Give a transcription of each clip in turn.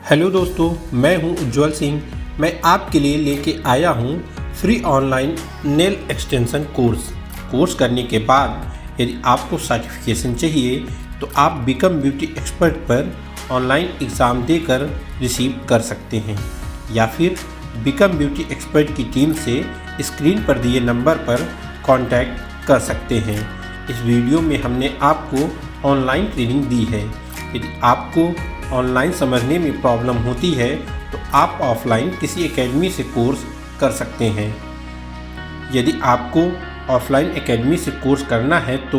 Hello दोस्तों, मैं हूं उज्जवल सिंह। मैं आपके लिए लेके आया हूं free online nail extension course करने के बाद यदि आपको सर्टिफिकेशन चाहिए तो आप बिकम ब्यूटी एक्सपर्ट पर ऑनलाइन एग्ज़ाम देकर रिसीव कर सकते हैं या फिर बिकम ब्यूटी एक्सपर्ट की टीम से स्क्रीन पर दिए नंबर पर कांटेक्ट कर सकते हैं। इस वीडियो में हमने आपको ऑनलाइन ट्रेनिंग दी है। यदि आपको ऑनलाइन समझने में प्रॉब्लम होती है तो आप ऑफलाइन किसी एकेडमी से कोर्स कर सकते हैं। यदि आपको ऑफलाइन एकेडमी से कोर्स करना है तो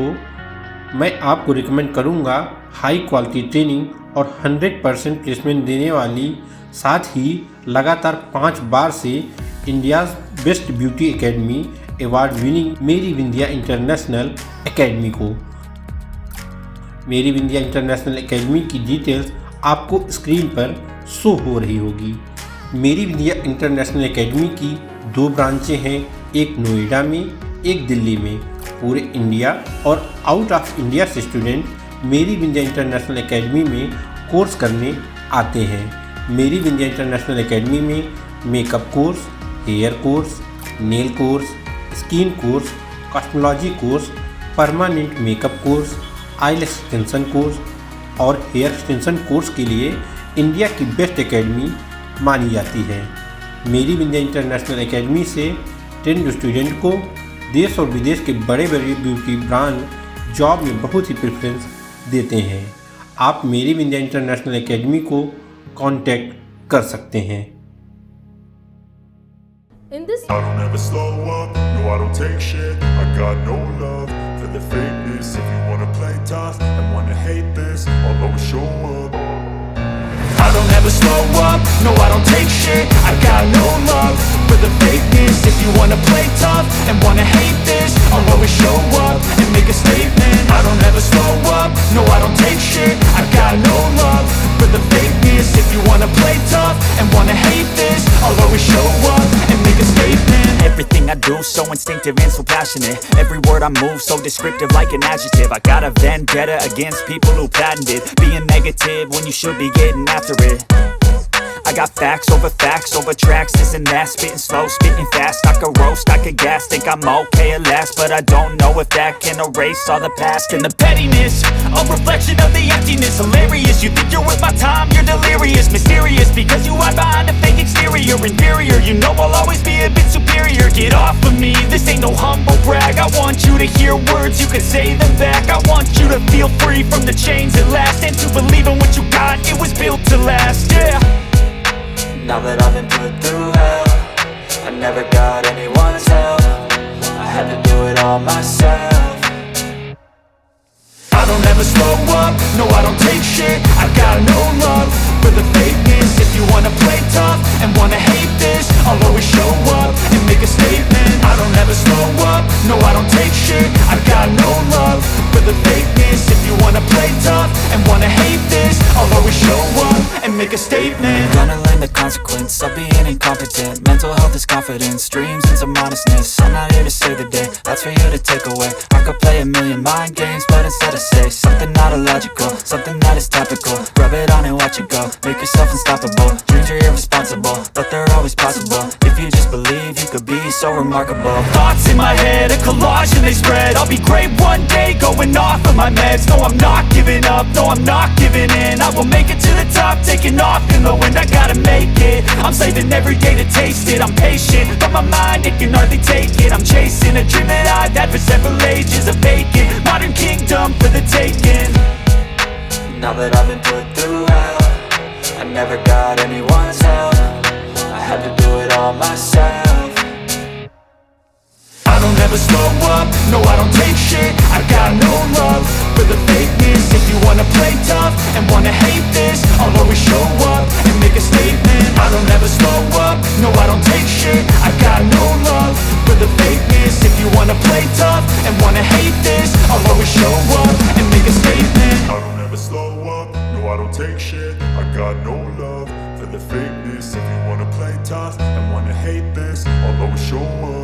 मैं आपको रिकमेंड करूंगा हाई क्वालिटी ट्रेनिंग और 100% प्लेसमेंट देने वाली, साथ ही लगातार 5 बार से India's best beauty academy award winning मेरी विंध्या इंटरनेशनल एकेडमी को। मेरी विंध्या इंटरनेशनल एकेडमी की डिटेल्स आपको स्क्रीन पर शो हो रही होगी। मेरी विंध्या इंटरनेशनल एकेडमी की 2 ब्रांचें हैं, एक नोएडा में, एक दिल्ली में। पूरे इंडिया और आउट ऑफ इंडिया से स्टूडेंट मेरी विंध्या इंटरनेशनल एकेडमी में कोर्स करने आते हैं। मेरी विंध्या इंटरनेशनल एकेडमी में makeup course, hair course, nail course, skin course, cosmetology course, permanent makeup course, eyelash extension course और हेयर एक्सटेंशन कोर्स के लिए इंडिया की बेस्ट एकेडमी मानी जाती है। मेरी विंध्या इंटरनेशनल एकेडमी से ट्रेंड स्टूडेंट को देश और विदेश के बड़े बड़े ब्यूटी ब्रांड जॉब में बहुत ही प्रेफरेंस देते हैं। आप मेरी विंध्या इंटरनेशनल एकेडमी को कांटेक्ट कर सकते हैं। I don't ever slow up, no I don't take shit. I got no love for the fakeness. If you wanna play tough and wanna hate this, I'll always show up. I don't ever slow up, no I don't take shit. I got no love for the fakeness. If you wanna play tough and wanna hate this, I'll always show up and make a statement. I don't ever slow up, no I don't take shit. I got no love for the fakeness. If you wanna play tough and wanna hate this, I'll always show up and make a statement. Everything I do so instinctive and so passionate. Every word I move so descriptive like an adjective. I got a vendetta against people who patented being negative when you should be getting after it. I got facts over tracks, this and that. Spitting slow, spitting fast. I could roast, I could gas. Think I'm okay at last, but I don't know if that can erase all the past. And the pettiness, a reflection of the emptiness. Hilarious, you think you're worth my time, you're delirious. Mysterious, because you hide behind a fake exterior. Inferior, you know I'll always be a bit superior. Get off of me, this ain't no humble brag. I want you to hear words, you can say them back. I want you to feel free from the chains at last, and to believe in what you got, it was built to last, yeah. Now that I've been put through hell, I never got anyone's help. I had to do it all myself. I don't ever slow up, no I don't take shit. I got no love for the fakeness. If you wanna play tough and wanna hate this, I'll always show up and make a statement. I don't ever slow up, no I don't take shit. I got no love for the fakeness. If you wanna play tough and wanna hate this, I'll always show up and make a statement. Gonna learn the consequence of being incompetent. Mental health is confidence, dreams and some honestness. I'm not here to save the day, that's for you to take away. I could play a million mind games, but instead I say something not illogical, something that is topical. Rub it on and watch it go, make yourself unstoppable. Dreams are irresponsible, but they're always possible. If you just believe, you could be so remarkable. Thoughts in my head, a collage and they spread. I'll be great one day, going off of my meds. No, I'm not giving up, no, I'm not giving in. I will make it to the top, taking off in the wind. I gotta make it, I'm saving every day to taste it. I'm patient, but my mind, it can hardly take it. I'm chasing a dream that I've had for several ages. A vacant, modern kingdom for the taking. Now that I've been put through hell, I never got anyone's help. I had to do it all myself. I don't ever slow up, no I don't take shit. I got no love for the fakeness. If you wanna play tough and wanna hate this, I'll always show up and make a statement. I don't ever slow up, no I don't take shit. I got no love for the fakeness. If you wanna play tough and wanna hate this, I'll always show up and make a statement. I don't ever slow up, no I don't take shit. I got no love for the fakeness. If you wanna play tough and wanna hate this, I'll always show up